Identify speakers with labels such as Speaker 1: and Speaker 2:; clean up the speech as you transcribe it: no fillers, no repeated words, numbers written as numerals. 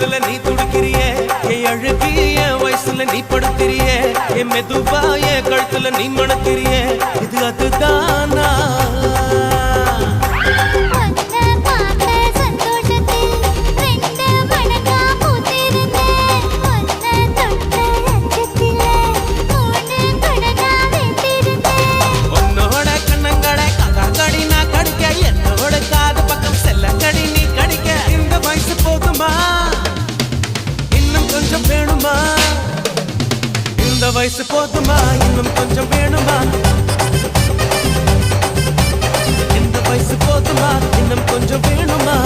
Speaker 1: தொடுதல நீ துடிக்கிறியே என் அழுகி என் வயசுல நீ படுத்திரியே என் மெதுவா என் கழுத்துல நீ மணக்கிறியே இது அதுதானா இந்த வயசு போதுமா இன்னும் கொஞ்சம் வேணுமா இந்த வயசு போதுமா இன்னும் கொஞ்சம் வேணுமா